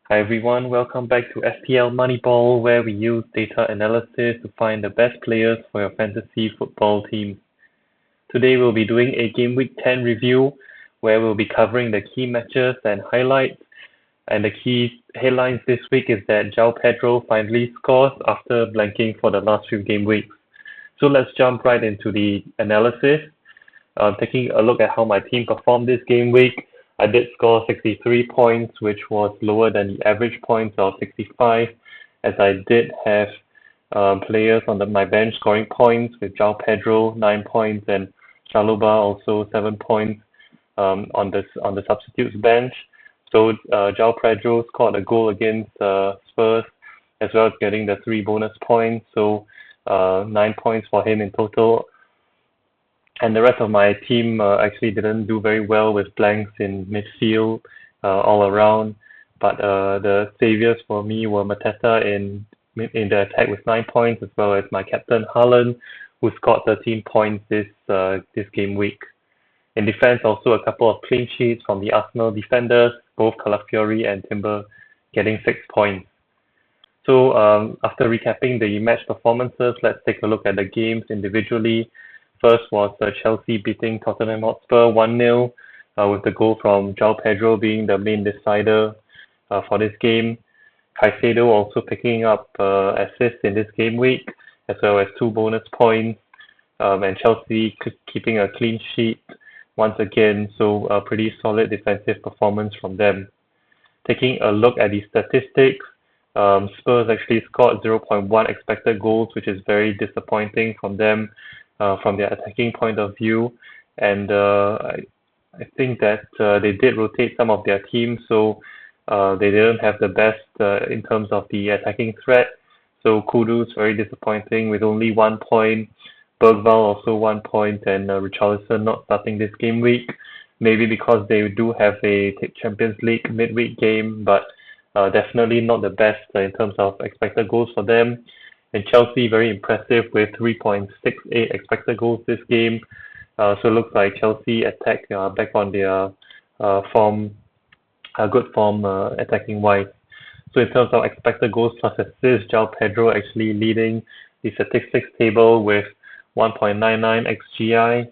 Hi everyone, welcome back to FPL Moneyball, where we use data analysis to find the best players for your fantasy football team. Today we'll be doing a Game Week 10 review, where we'll be covering the key matches and highlights. And the key headlines this week is that Joao Pedro finally scores after blanking for the last few game weeks. So let's jump right into the analysis. Taking a look at how my team performed this game week, I did score 63 points, which was lower than the average points of 65, as I did have players on my bench scoring points with Joao Pedro 9 points and Chaluba also 7 points on the substitutes bench. So Joao Pedro scored a goal against Spurs, as well as getting the 3 bonus points. So 9 points for him in total. And the rest of my team actually didn't do very well with blanks in midfield all around. But the saviors for me were Mateta in the attack with 9 points, as well as my captain Haaland, who scored 13 points this game week. In defense, also a couple of clean sheets from the Arsenal defenders, both Calafiori and Timber getting 6 points. So after recapping the match performances, let's take a look at the games individually. First was Chelsea beating Tottenham Hotspur 1-0, with the goal from Joao Pedro being the main decider for this game. Caicedo also picking up assists in this game week, as well as 2 bonus points, and Chelsea keeping a clean sheet once again, so a pretty solid defensive performance from them. Taking a look at the statistics, Spurs actually scored 0.1 expected goals, which is very disappointing from them from their attacking point of view. And I think that they did rotate some of their teams, so they didn't have the best in terms of the attacking threat. So Kudus very disappointing with only 1 point. Bergvall also 1 point, and Richarlison not starting this game week. Maybe because they do have a Champions League midweek game, but definitely not the best in terms of expected goals for them. And Chelsea very impressive with 3.68 expected goals this game. So it looks like Chelsea attack back on their form, good form attacking wise. So in terms of expected goals plus assists, Joao Pedro actually leading the statistics table with 1.99 xGI,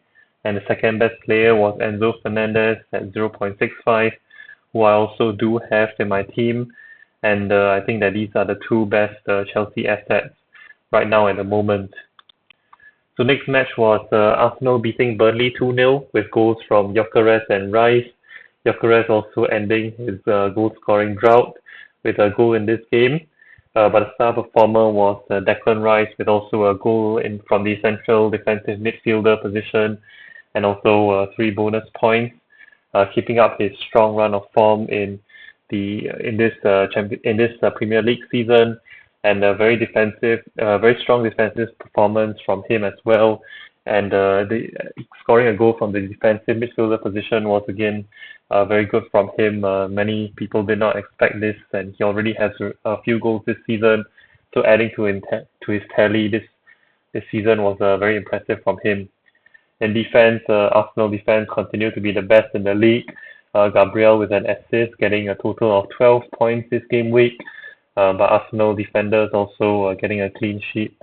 and the second best player was Enzo Fernandez at 0.65, who I also do have in my team, and I think that these are the 2 best Chelsea assets right now at the moment. So next match was Arsenal beating Burnley 2-0 with goals from Gyökeres and Rice. Gyökeres also ending his goal scoring drought with a goal in this game. But the star performer was Declan Rice with also a goal from the central defensive midfielder position, and also 3 bonus points, keeping up his strong run of form in this Premier League season, and a very strong defensive performance from him as well. And scoring a goal from the defensive midfielder position was again very good from him. Many people did not expect this, and he already has a few goals this season. So adding to his tally this season was very impressive from him. In defense, Arsenal defense continued to be the best in the league. Gabriel with an assist, getting a total of 12 points this game week. But Arsenal defenders also getting a clean sheet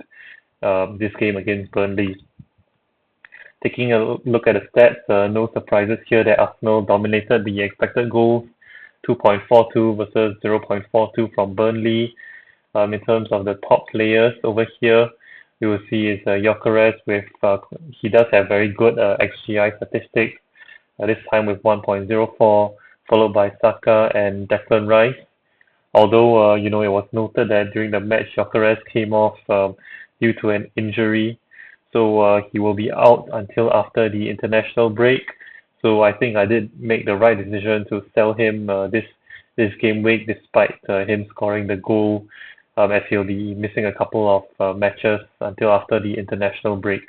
this game against Burnley. Taking a look at the stats, no surprises here that Arsenal dominated the expected goals, 2.42 versus 0.42 from Burnley. In terms of the top players over here, you will see is Gyökeres with he does have very good xGI statistics. This time with 1.04, followed by Saka and Declan Rice. Although it was noted that during the match Gyökeres came off due to an injury. So he will be out until after the international break. So I think I did make the right decision to sell him this game week, despite him scoring the goal, as he'll be missing a couple of matches until after the international break.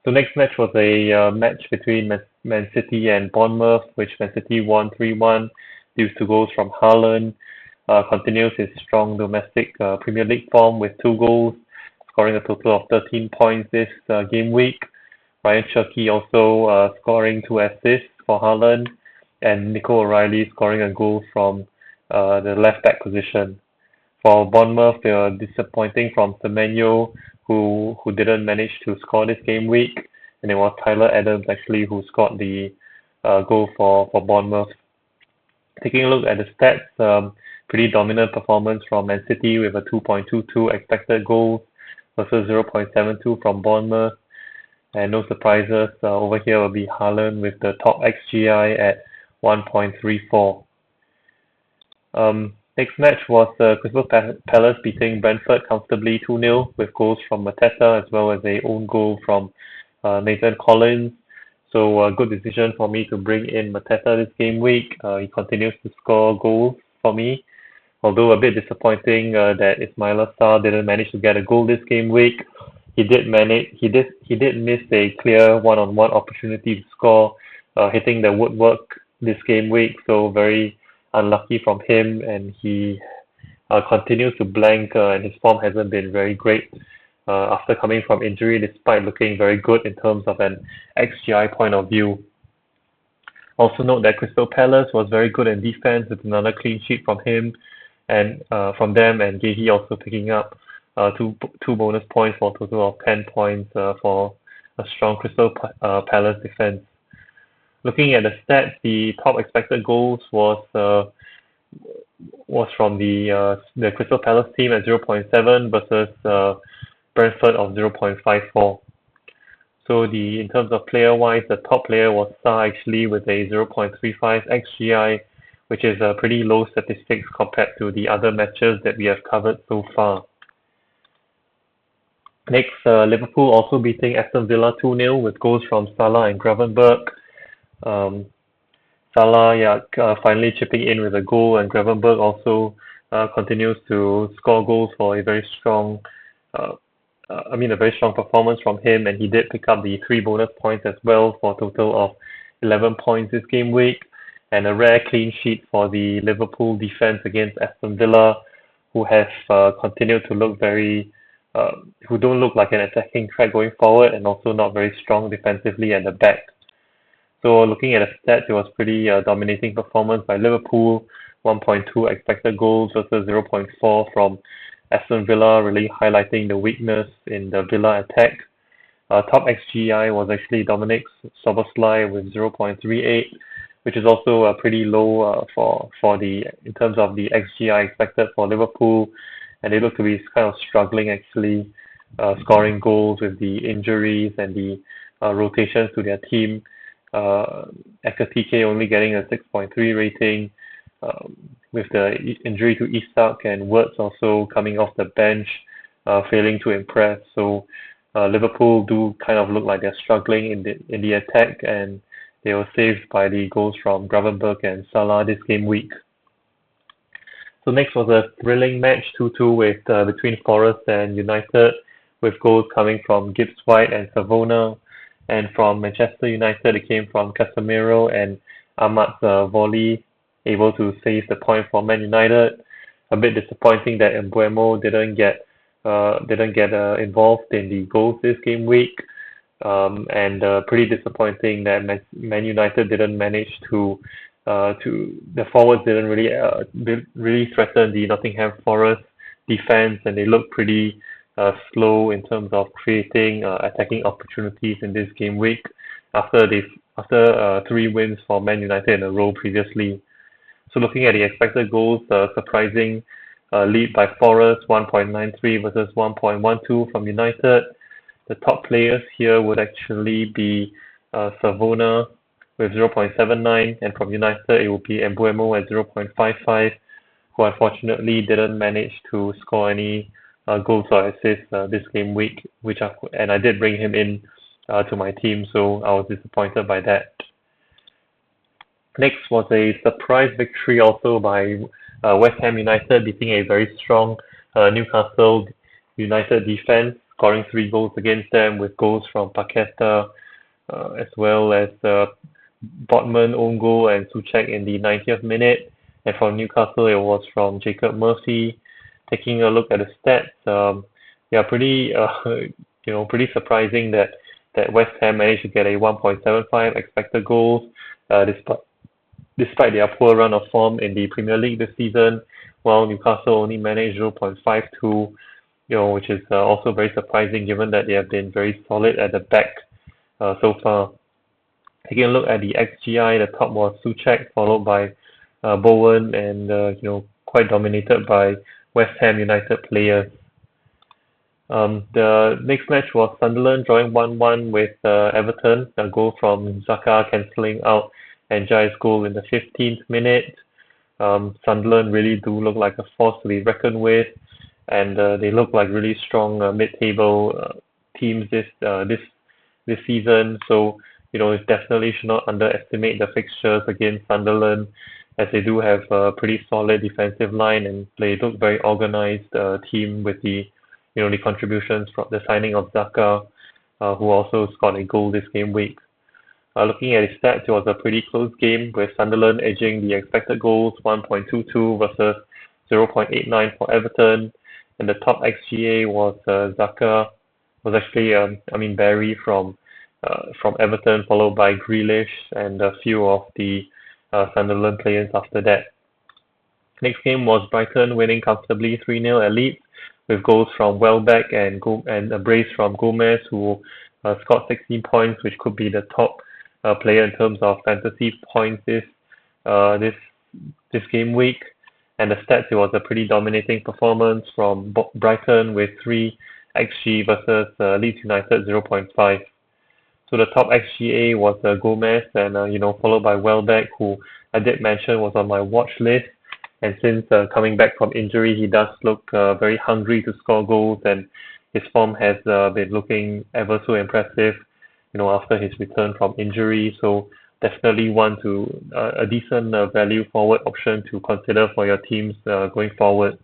So next match was a match between Man City and Bournemouth, which Man City won 3-1 due to goals from Haaland. Continues his strong domestic Premier League form with 2 goals, scoring a total of 13 points this game week. Ryan Cherky also scoring 2 assists for Haaland, and Nico O'Reilly scoring a goal from the left back position. For Bournemouth, they were disappointing from Semenyo, who didn't manage to score this game week, and it was Tyler Adams actually who scored the goal for Bournemouth. Taking a look at the stats, pretty dominant performance from Man City with a 2.22 expected goals versus 0.72 from Bournemouth. And no surprises, over here will be Haaland with the top XGI at 1.34. Next match was Crystal Palace beating Brentford comfortably 2-0 with goals from Mateta as well as a own goal from Nathan Collins. So a good decision for me to bring in Mateta this game week. He continues to score goals for me, although a bit disappointing that Ismaila Sarr didn't manage to get a goal this game week. He did miss a clear one-on-one opportunity to score, hitting the woodwork this game week. So very unlucky from him, and he continues to blank, and his form hasn't been very great after coming from injury, despite looking very good in terms of an XGI point of view. Also note that Crystal Palace was very good in defense with another clean sheet from him and from them, and Gehi also picking up two bonus points for a total of 10 points for a strong Crystal Palace defense. Looking at the stats, the top expected goals was from the Crystal Palace team at 0.7 versus Brentford of 0.54. So in terms of player-wise, the top player was Sarr actually with a 0.35 XGI, which is a pretty low statistics compared to the other matches that we have covered so far. Next, Liverpool also beating Aston Villa 2-0 with goals from Salah and Gravenberch. Salah, finally chipping in with a goal, and Gravenberch also continues to score goals for a very strong performance from him, and he did pick up the 3 bonus points as well for a total of 11 points this game week, and a rare clean sheet for the Liverpool defense against Aston Villa, who have continued to look who don't look like an attacking threat going forward, and also not very strong defensively at the back. So looking at the stats, it was pretty dominating performance by Liverpool, 1.2 expected goals versus 0.4 from Aston Villa, really highlighting the weakness in the Villa attack. Top XGI was actually Dominic Szoboszlai with 0.38, which is also pretty low in terms of the XGI expected for Liverpool, and they look to be kind of struggling actually scoring goals with the injuries and the rotations to their team. Ekatike only getting a 6.3 rating, with the injury to Isak and Wirtz also coming off the bench, failing to impress. So Liverpool do kind of look like they're struggling in the attack, and they were saved by the goals from Gravenberch and Salah this game week. So next was a thrilling match 2-2 with between Forest and United, with goals coming from Gibbs-White and Savona. And from Manchester United, it came from Casemiro and Ahmad's volley, able to save the point for Man United. A bit disappointing that Mbeumo didn't get involved in the goals this game week, and pretty disappointing that Man United didn't manage to the forwards didn't really threaten the Nottingham Forest defense, and they looked pretty slow in terms of creating attacking opportunities in this game week after 3 wins for Man United in a row previously. So looking at the expected goals, surprising lead by Forest, 1.93 versus 1.12 from United. The top players here would actually be Savona with 0.79, and from United it will be Mbeumo at 0.55, who unfortunately didn't manage to score any goals or assists this game week, and I did bring him in to my team, so I was disappointed by that. Next was a surprise victory also by West Ham United, beating a very strong Newcastle United defense, scoring 3 goals against them, with goals from Paqueta as well as Botman own goal and Souček in the 90th minute. And from Newcastle, it was from Jacob Murphy. Taking a look at the stats, pretty surprising that West Ham managed to get a 1.75 expected goals, despite their poor run of form in the Premier League this season, while Newcastle only managed 0.52, which is also very surprising given that they have been very solid at the back so far. Taking a look at the XGI, the top was Souček, followed by Bowen, and quite dominated by West Ham United players. The next match was Sunderland drawing 1-1 with Everton, a goal from Xhaka cancelling out Njai's goal in the 15th minute. Sunderland really do look like a force to be reckoned with, and they look like really strong mid-table teams this season. So it definitely should not underestimate the fixtures against Sunderland, as they do have a pretty solid defensive line, and they look very organized team with the contributions from the signing of Xhaka, who also scored a goal this game week. Looking at his stats, it was a pretty close game with Sunderland edging the expected goals 1.22 versus 0.89 for Everton, and the top XGA was Barry from Everton, followed by Grealish and a few of the Sunderland players after that. Next game was Brighton winning comfortably 3-0 at Leeds, with goals from Welbeck and a brace from Gomez, who scored 16 points, which could be the top player in terms of fantasy points this game week. And the stats, it was a pretty dominating performance from Brighton with 3 XG versus Leeds United 0.5. So the top XGA was Gomez, and followed by Welbeck, who I did mention was on my watch list. And since coming back from injury, he does look very hungry to score goals, and his form has been looking ever so impressive, after his return from injury. So definitely a decent value forward option to consider for your teams going forward.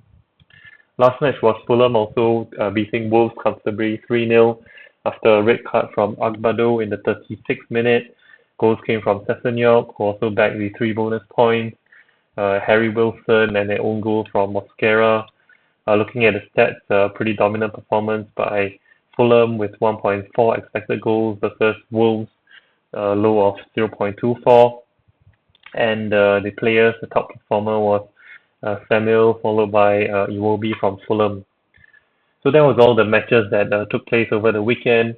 Last match was Fulham also beating Wolves comfortably 3-0 after a red card from Agbado in the 36th minute. Goals came from Sessegnon, who also bagged the 3 bonus points, Harry Wilson, and an own goal from Mosquera. Looking at the stats, pretty dominant performance by Fulham with 1.4 expected goals versus Wolves, low of 0.24. And the top performer was Samuel, followed by Iwobi from Fulham. So that was all the matches that took place over the weekend.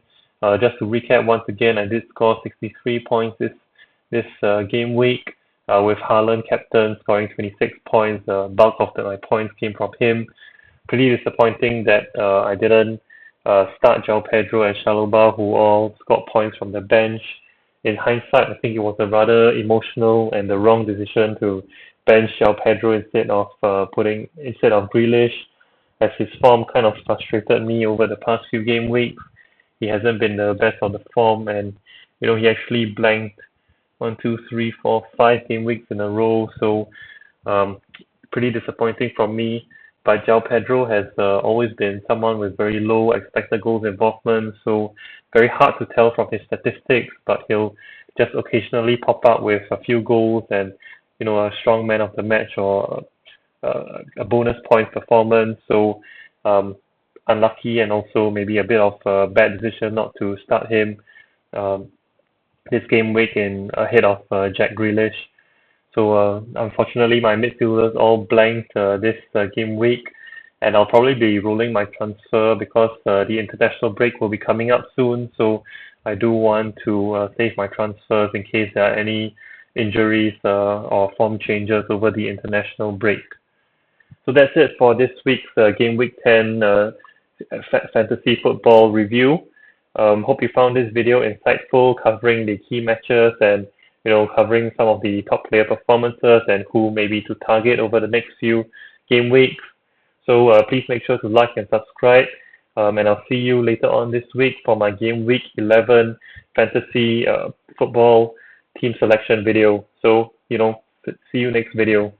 Just to recap once again, I did score 63 points this game week, with Haaland captain scoring 26 points. Bulk of my points came from him. Pretty disappointing that I didn't start Joao Pedro and Chalobah, who all scored points from the bench. In hindsight, I think it was a rather emotional and the wrong decision to bench Joao Pedro instead of Grealish, as his form kind of frustrated me over the past few game weeks. He hasn't been the best of the form, and he actually blanked 5 game weeks in a row. So pretty disappointing from me. But Joao Pedro has always been someone with very low expected goals involvement, so very hard to tell from his statistics, but he'll just occasionally pop up with a few goals and a strong man of the match or a bonus point performance. So unlucky, and also maybe a bit of a bad decision not to start him this game week ahead of Jack Grealish. So unfortunately, my midfielders all blanked this game week, and I'll probably be rolling my transfer because the international break will be coming up soon. So I do want to save my transfers in case there are any injuries or form changes over the international break. So that's it for this week's Game Week 10 fantasy football review. Hope you found this video insightful, covering the key matches and covering some of the top player performances and who maybe to target over the next few game weeks. So please make sure to like and subscribe, and I'll see you later on this week for my Game Week 11 fantasy football team selection video. So see you next video.